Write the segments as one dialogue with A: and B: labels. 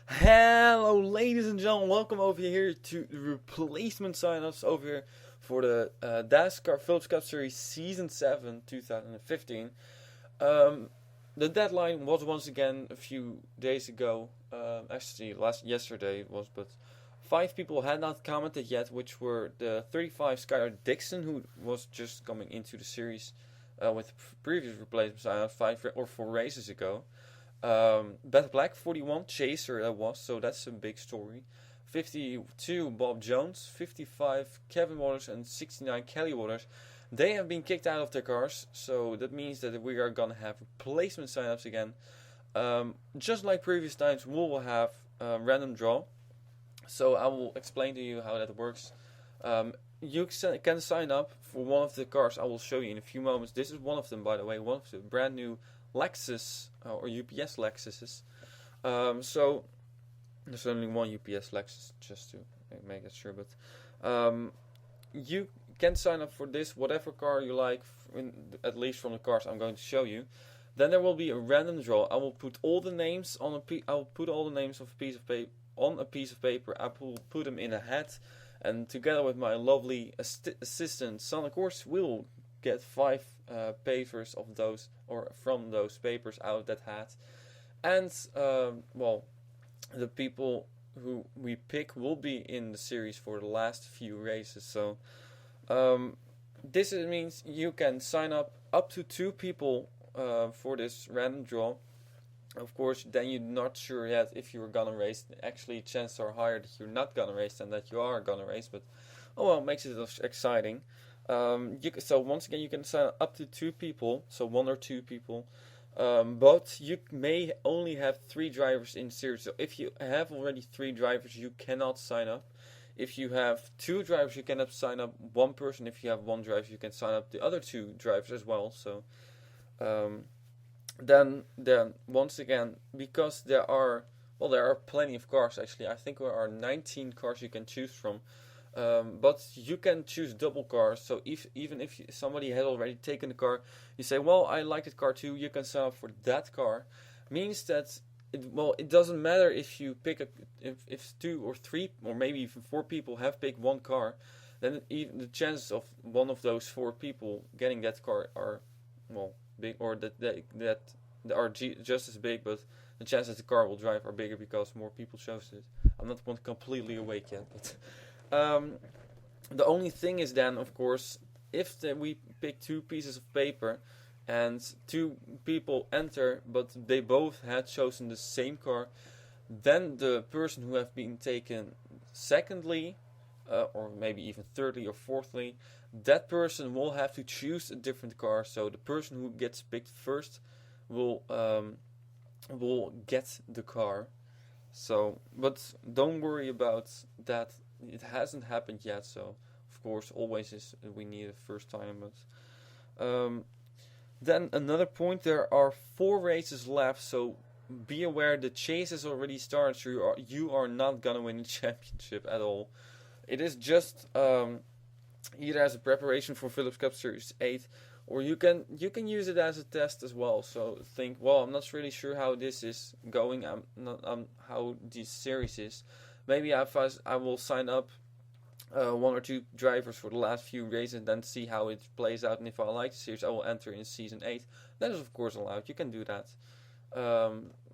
A: Hello, ladies and gentlemen. Welcome over here to the replacement signups over here for the NASCAR Phillips Cup Series Season 7 2015. Um, the deadline was once again a few days ago. Actually, yesterday it was, but 5 people had not commented yet, which were the 35 Skylar Dixon, who was just coming into the series with previous replacement signups 5 or 4 races ago. Beth Black, 41, Chaser that was, so that's a big story. 52, Bob Jones. 55, Kevin Waters. And 69, Kelly Waters. They have been kicked out of their cars, so that means that we are gonna have replacement signups again. Just like previous times, we will have random draw. So I will explain to you how that works. You can sign up for one of the cars I will show you in a few moments. This is one of them, by the way, one of the brand new Lexus or UPS Lexuses. So there's only one UPS Lexus, just to make it sure. But you can sign up for this, whatever car you like, at least from the cars I'm going to show you. Then there will be a random draw. I will put all the names on I will put all the names of a piece of paper on a piece of paper. I will put them in a hat, and together with my lovely assistant Son, of course, we will get 5 papers of those, or from those papers, out of that hat. And the people who we pick will be in the series for the last few races. So this means you can sign up to 2 people for this random draw. Of course, then you're not sure yet if you're gonna race. Actually, chances are higher that you're not gonna race than that you are gonna race. But oh well, it makes it exciting. So once again, you can sign up to 2 people, so 1 or 2 people. But you may only have 3 drivers in series. So if you have already 3 drivers, you cannot sign up. If you have 2 drivers, you cannot sign up 1 person. If you have 1 driver, you can sign up the other 2 drivers as well. So then once again, because there are plenty of cars actually. I think there are 19 cars you can choose from. But you can choose double cars. So even if somebody had already taken the car, you say, well, I like that car too, you can sign up for that car. Means that it doesn't matter if you pick if 2 or 3 or maybe even 4 people have picked one car, then even the chances of one of those 4 people getting that car are big, or that are just as big, but the chances the car will drive are bigger because more people chose it. I'm not completely awake yet, but the only thing is then, of course, if we pick 2 pieces of paper and 2 people enter, but they both had chosen the same car, then the person who have been taken secondly, or maybe even thirdly or fourthly, that person will have to choose a different car. So the person who gets picked first will get the car. So, but don't worry about that. It hasn't happened yet, so of course always we need a first time. But then another point, there are 4 races left, so be aware the chase has already started. So you are not gonna win the championship at all. It is just either as a preparation for Phillips Cup Series 8, or you can use it as a test as well. So think, well, I'm not really sure how this is going. I'm not how this series is. Maybe I will sign up 1 or 2 drivers for the last few races and then see how it plays out. And if I like the series, I will enter in season 8. That is of course allowed. You can do that.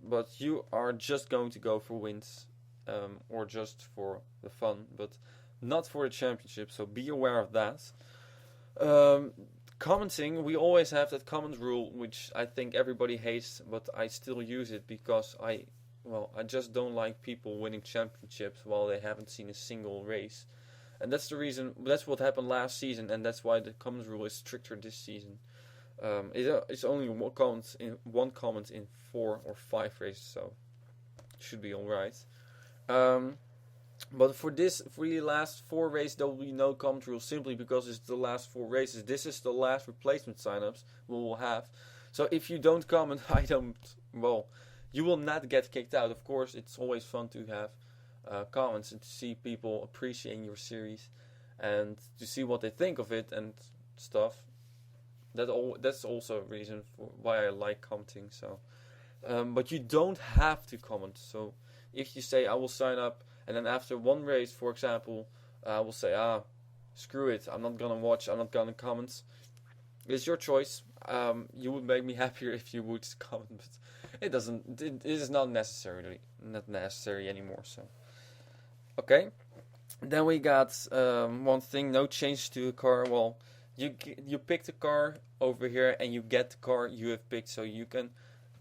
A: But you are just going to go for wins, or just for the fun, but not for the championship. So be aware of that. Commenting, we always have that comment rule, which I think everybody hates, but I still use it because I just don't like people winning championships while they haven't seen a single race. And that's the reason, that's what happened last season, and that's why the comments rule is stricter this season. It's only one comment in 4 or 5 races, so it should be alright. But for the last 4 races, there will be no comment rule, simply because it's the last 4 races. This is the last replacement signups we will have. So if you don't comment, you will not get kicked out. Of course, it's always fun to have comments and to see people appreciating your series and to see what they think of it and stuff. That's also a reason for why I like commenting. So, but you don't have to comment. So if you say I will sign up, and then after one race, for example, I will say, screw it, I'm not gonna watch, I'm not gonna comment. It's your choice. You would make me happier if you would comment, but it doesn't. It is not necessary anymore. So, okay. Then we got one thing: no change to the car. Well, you pick the car over here, and you get the car you have picked. So you can.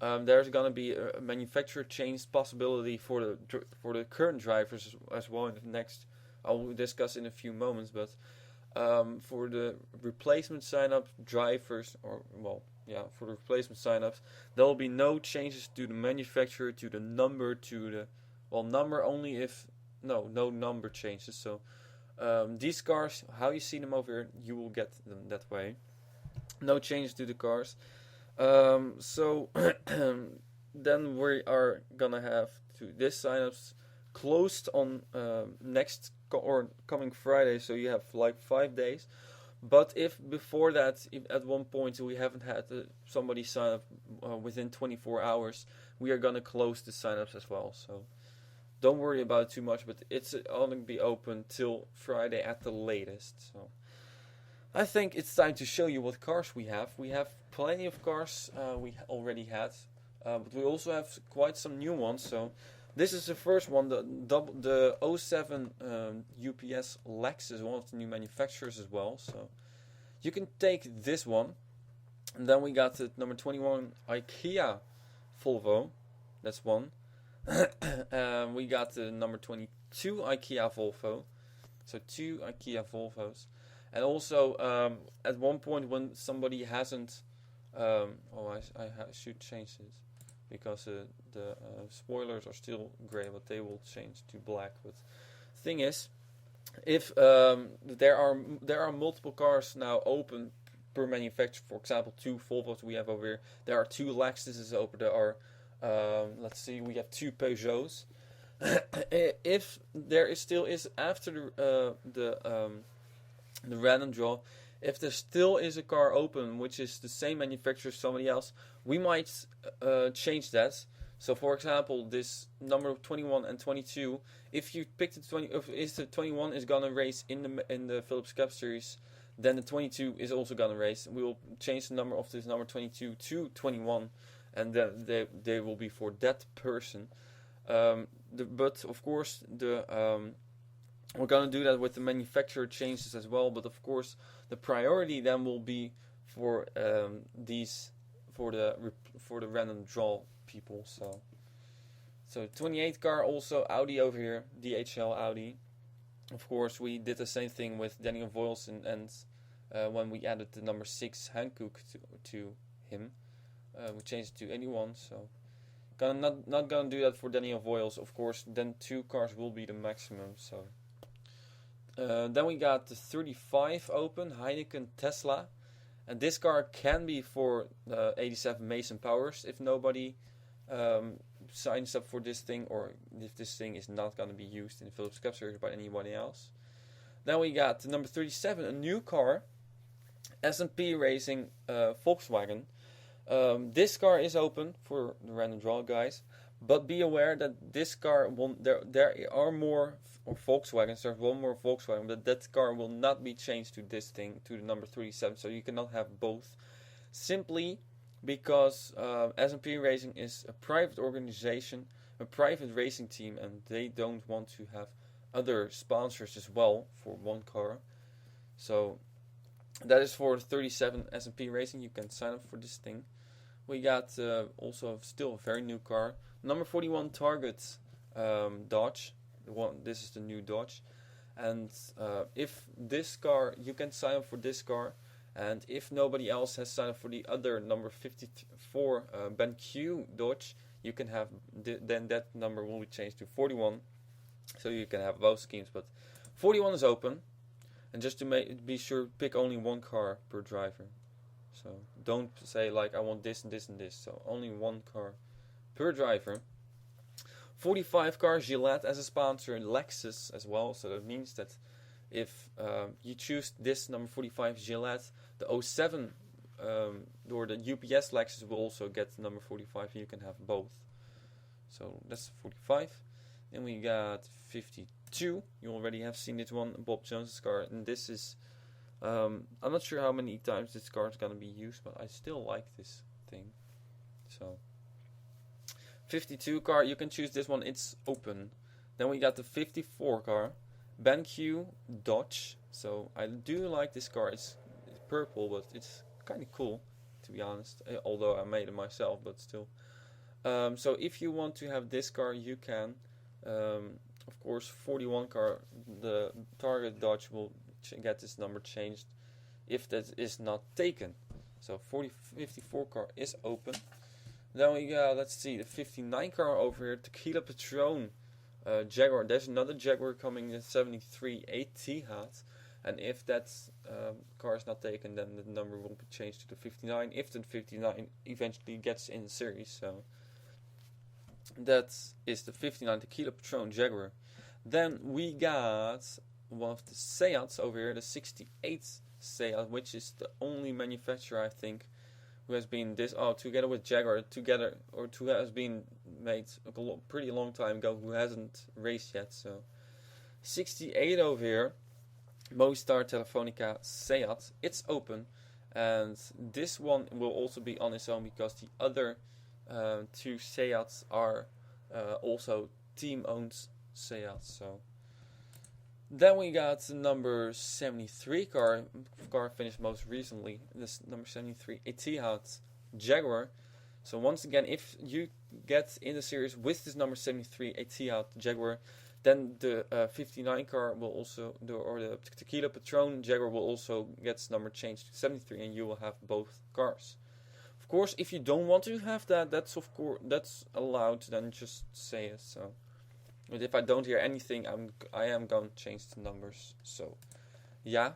A: There's gonna be a manufacturer change possibility for the current drivers as well. In the next, I'll discuss in a few moments, but. For the replacement sign-up drivers, for the replacement sign-ups, there will be no changes to the manufacturer, to the number, number only if, no number changes. So, these cars, how you see them over here, you will get them that way. No changes to the cars. So, then we are gonna have this sign-ups closed on next coming Friday, so you have like 5 days. But if before that, if at one point we haven't had somebody sign up within 24 hours, we are gonna close the sign-ups as well. So don't worry about it too much, but it's only be open till Friday at the latest. So I think it's time to show you what cars we have. We have plenty of cars we already had, but we also have quite some new ones. So this is the first one, the 07 UPS Lexus, one of the new manufacturers as well. So you can take this one. And then we got the number 21 IKEA Volvo. That's one. We got the number 22 IKEA Volvo. So 2 IKEA Volvos. And also, at one point when somebody hasn't... I should change this. Because the spoilers are still grey, but they will change to black. But the thing is, if there are multiple cars now open per manufacturer, for example, 2 Volvos we have over here. There are 2 Lexuses open. There are, we have 2 Peugeots. If there still is after the random draw, if there still is a car open which is the same manufacturer as somebody else, we might change that. So, for example, this number 21 and 22, if you pick if the 21 is gonna race in the Phillips Cup Series, then the 22 is also gonna race. We will change the number of this number 22 to 21, and then they will be for that person. But of course, we're gonna do that with the manufacturer changes as well. But of course, the priority then will be for for the random draw people. So 28 car, also Audi over here, DHL Audi. Of course, we did the same thing with Daniel Voiles and when we added the number 6 Hankook to him, we changed it to anyone. So not gonna do that for Daniel Voiles. Of course, then 2 cars will be the maximum. So then we got the 35 open Heineken Tesla. And this car can be for 87 Mason Powers if nobody signs up for this thing, or if this thing is not going to be used in the Phillips Cup Series by anybody else. Then we got the number 37, a new car, S&P Racing Volkswagen. This car is open for the random draw guys, but be aware that this car there are more Volkswagens. There's one more Volkswagen, but that car will not be changed to this thing, to the number 37. So you cannot have both, simply because S&P Racing is a private organization, a private racing team, and they don't want to have other sponsors as well for one car. So that is for 37 S&P Racing. You can sign up for this thing. We got also still a very new car, number 41 Target Dodge. This is the new Dodge, and if this car, you can sign up for this car, and if nobody else has signed up for the other number 54 BenQ Dodge, you can have then that number will be changed to 41, so you can have both schemes. But 41 is open, and just to be sure, pick only one car per driver. So don't say like I want this and this and this. So only one car per driver. 45 car Gillette as a sponsor, and Lexus as well. So that means that if you choose this number 45 Gillette, the 07 or the UPS Lexus will also get the number 45, and you can have both. So that's 45. Then we got 52. You already have seen this one, Bob Jones' car, and this is. I'm not sure how many times this car is gonna be used, but I still like this thing. So 52 car, you can choose this one. It's open. Then we got the 54 car, BenQ Dodge. So I do like this car. It's purple, but it's kind of cool, to be honest. Although I made it myself, but still. So if you want to have this car, you can. Of course, 41 car, the Target Dodge will get this number changed if that is not taken. So 54 car is open. Then we got, let's see, the 59 car over here, Tequila Patron Jaguar. There's another Jaguar coming, the 73 AT-Hat. And if that car is not taken, then the number will be changed to the 59 if the 59 eventually gets in the series. So that is the 59 Tequila Patron Jaguar. Then we got one of the Seats over here, the 68 Seat, which is the only manufacturer, I think, who has been together with Jaguar, who has been made a pretty long time ago, who hasn't raced yet. So 68 over here, Movistar Telefonica Seat, it's open, and this one will also be on its own because the other two Seats are also team-owned Seats. So then we got the number 73 car finished most recently. This number 73 AT-Hat Jaguar. So once again, if you get in the series with this number 73 AT-Hat Jaguar, then the 59 car will also, the Tequila Patron Jaguar will also get its number changed to 73, and you will have both cars. Of course, if you don't want to have that, that's allowed. Then just say it. So. But if I don't hear anything, I am going to change the numbers. So, yeah.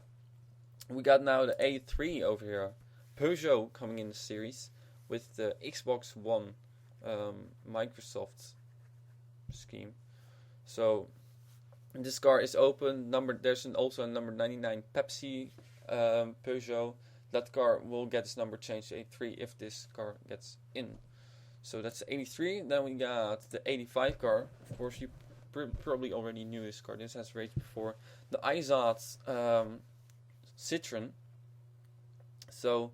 A: We got now the A3 over here. Peugeot coming in the series with the Xbox One Microsoft scheme. So, this car is open. There's also a number 99 Pepsi Peugeot. That car will get its number changed to A3 if this car gets in. So that's 83. Then we got the 85 car. Of course, you probably already knew this car. This has raced before. The Izat Citroen. So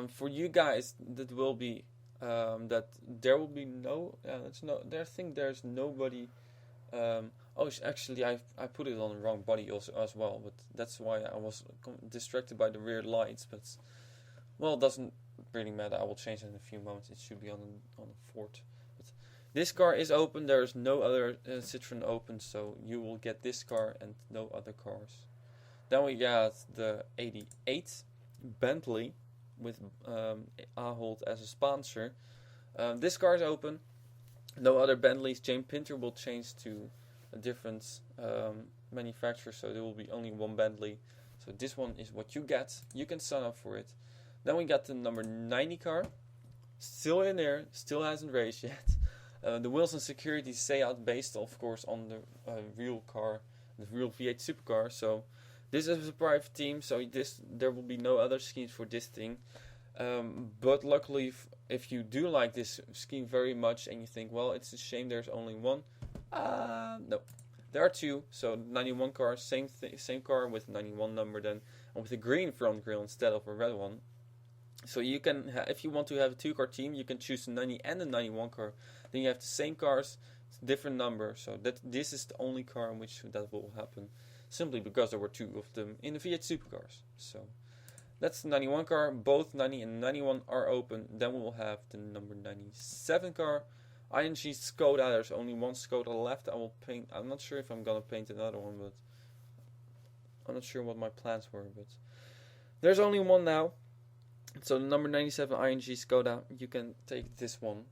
A: for you guys, that will be that there will be no. I think there's nobody. Actually, I put it on the wrong body also as well. But that's why I was distracted by the rear lights. But well, it doesn't really matter. I will change it in a few moments. It should be on a Ford. But this car is open. There is no other Citroen open, so you will get this car and no other cars. Then we got the 88 Bentley with Ahold as a sponsor. This car is open. No other Bentleys. James Pinter will change to a different manufacturer, so there will be only one Bentley. So this one is what you get. You can sign up for it. Then we got the number 90 car, still in there, still hasn't raced yet. The Wilson Security Seat, based of course on the real car, the real V8 supercar. So this is a private team, so there will be no other schemes for this thing. But luckily, if you do like this scheme very much and you think, well, it's a shame there's only one, no. There are two, so 91 car, same car with 91 number then, and with a green front grille instead of a red one. So you can, if you want to have a two-car team, you can choose the 90 and the 91 car. Then you have the same cars, different number. So this is the only car in which that will happen, simply because there were two of them in the V8 supercars. So that's the 91 car. Both 90 and 91 are open. Then we will have the number 97 car, ING Skoda. There's only one Skoda left. I will paint. I'm not sure if I'm gonna paint another one, but I'm not sure what my plans were. But there's only one now. So the number 97 ING Skoda, you can take this one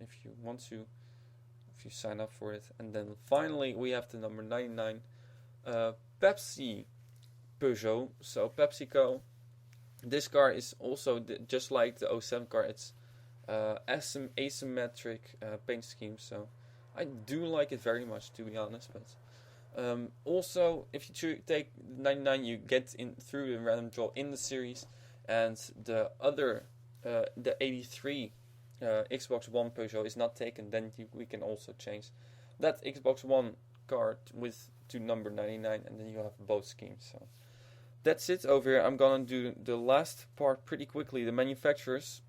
A: if you want to, if you sign up for it. And then finally we have the number 99 Pepsi Peugeot. So PepsiCo, this car is also just like the 07 car. It's asymmetric paint scheme. So I do like it very much, to be honest. But also, if you take 99, you get in through the random draw in the series. And the other, the 83 Xbox One Peugeot is not taken, then we can also change. that Xbox One card with to number 99, and then you have both schemes. So that's it over here. I'm gonna do the last part pretty quickly, the manufacturers.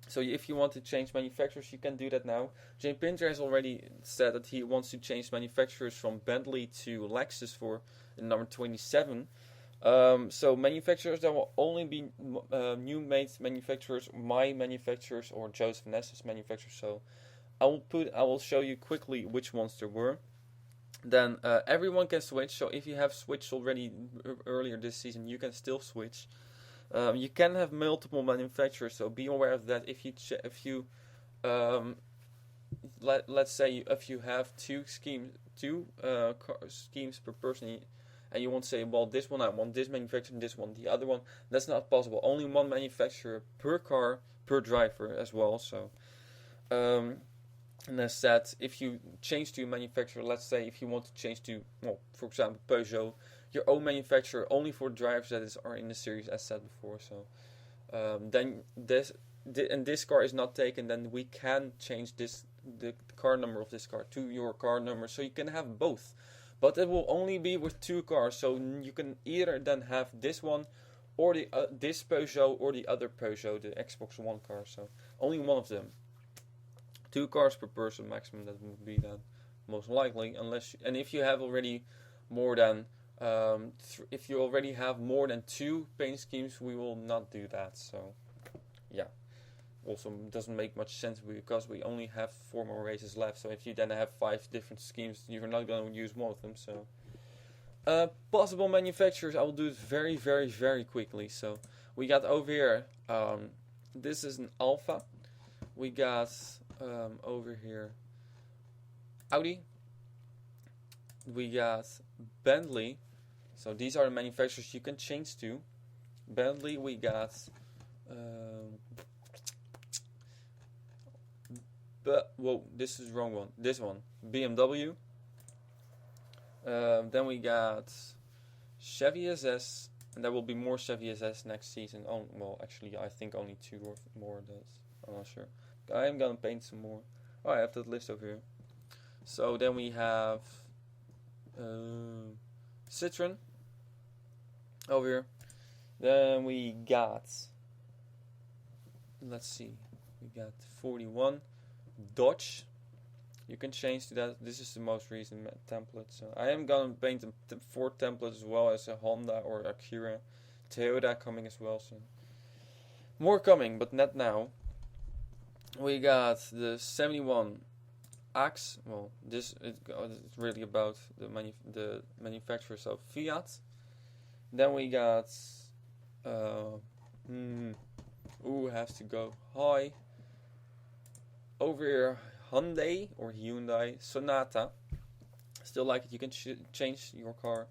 A: So if you want to change manufacturers, you can do that now. Jane Pinter has already said that he wants to change manufacturers from Bentley to Lexus for number 27. So manufacturers, there will only be new made manufacturers, my manufacturers, or Joseph Ness's manufacturers. So I will show you quickly which ones there were. Then everyone can switch. So if you have switched already earlier this season, you can still switch. You can have multiple manufacturers, so be aware of that. Let's say if you have two schemes per person, and you want to say, well, this one I want this manufacturer, and this one the other one. That's not possible. Only one manufacturer per car per driver as well. So, and as said, if you change to a manufacturer, let's say if you want to change to, well, for example, Peugeot, your own manufacturer only for drivers that are in the series, as said before. So then this car is not taken, then we can change the car number of this car to your car number, so you can have both. But it will only be with two cars, so you can either then have this one or this Peugeot or the other Peugeot, the Xbox One car. So only one of them. 2 cars per person maximum. That would be then most likely, and if you have already more than. If you already have more than 2 paint schemes, we will not do that. So, yeah. Also, doesn't make much sense because we only have 4 more races left. So, if you then have 5 different schemes, you're not going to use one of them. So, possible manufacturers, I will do it very, very, very quickly. So, we got over here, this is an Alpha. We got over here Audi. We got Bentley. So these are the manufacturers you can change to. Bentley, we got this is the wrong one. This one, BMW. Then we got Chevy SS, and there will be more Chevy SS next season. Oh, well, actually, I think only 2 or more of those. I'm not sure. I am gonna paint some more. Oh, I have that list over here. So then we have Citroen over here. Then we got, let's see, we got 41 Dodge. You can change to that. This is the most recent template. So I am gonna paint the 4 templates as well as a Honda or Acura. Toyota coming as well soon. More coming, but not now. We got the 71 Axe. Well, this is really about the manufacturer, so Fiat. Then we got has to go high. Over here, Hyundai or Hyundai Sonata. Still like it. You can change your car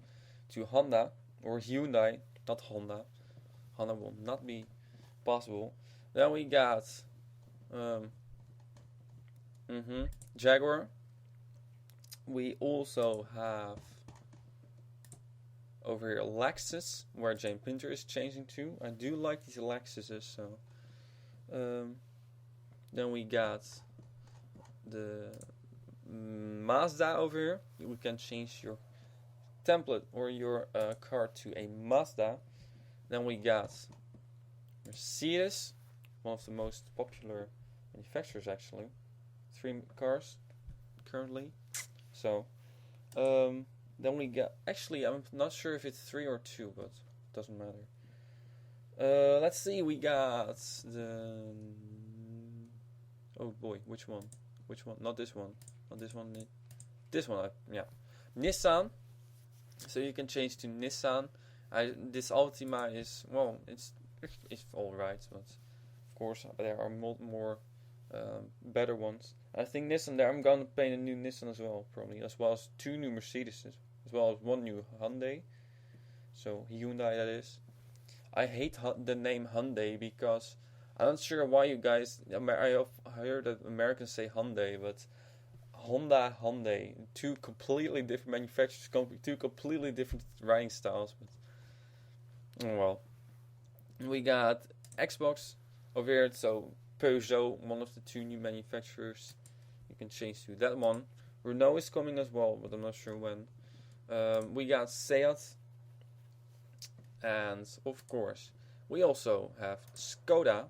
A: to Honda or Hyundai, not Honda. Honda will not be possible. Then we got Jaguar. We also have over here Lexus, where Jane Pinter is changing to. I do like these Lexuses, so then we got the Mazda over here. We can change your template or your car to a Mazda. Then we got Mercedes, one of the most popular manufacturers actually. 3 cars currently. So then we got, actually I'm not sure if it's 3 or 2, but it doesn't matter. Let's see, we got the, oh boy, which one? Not this one. This one, yeah. Nissan. So you can change to Nissan. This Altima is, well, it's alright, but of course there are more better ones. I think Nissan there, I'm gonna paint a new Nissan as well, probably, as well as 2 new Mercedes, as well as 1 new Hyundai. So Hyundai, that is. I hate the name Hyundai because I'm not sure why you guys. I heard that Americans say Hyundai, but Honda, Hyundai, 2 completely different manufacturers, 2 completely different riding styles. But oh well. We got Xbox over here, so Peugeot, one of the 2 new manufacturers. You can change to that one. Renault is coming as well, but I'm not sure when. We got Seat, and of course we also have Skoda.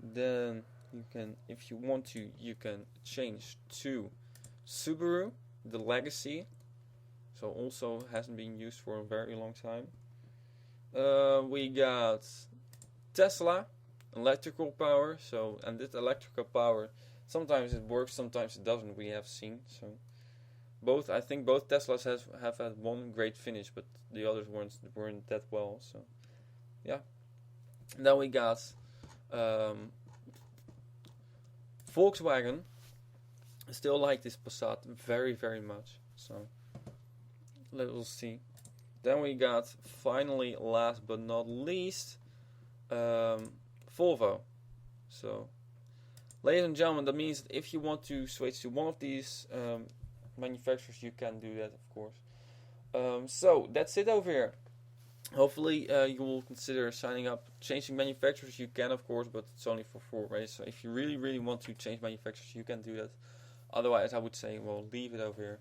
A: Then you can, if you want to, you can change to Subaru, the Legacy. So also hasn't been used for a very long time. We got Tesla, electrical power. So, and this electrical power, sometimes it works, sometimes it doesn't. We have seen. So both, I think both Teslas have had one great finish, but the others weren't that well. So yeah. And then we got Volkswagen. I still like this Passat very, very much. So let's see. Then we got, finally, last but not least, Volvo. So, ladies and gentlemen, that means that if you want to switch to one of these manufacturers, you can do that, of course. So that's it over here. Hopefully you will consider signing up. Changing manufacturers you can, of course, but it's only for 4 races. So if you really, really want to change manufacturers, you can do that. Otherwise, I would say, well, leave it over here.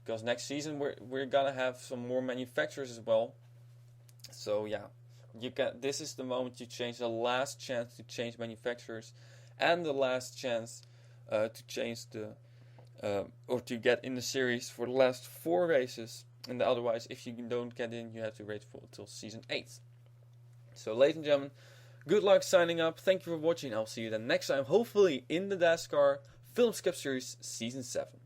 A: Because next season we're gonna have some more manufacturers as well. So yeah, you can. This is the moment you change, the last chance to change manufacturers, and the last chance to change the or to get in the series for the last 4 races. And otherwise, if you don't get in, you have to wait until season 8. So, ladies and gentlemen, good luck signing up. Thank you for watching. I'll see you then next time, hopefully in the NASCAR Phillips Cup Series Season 7.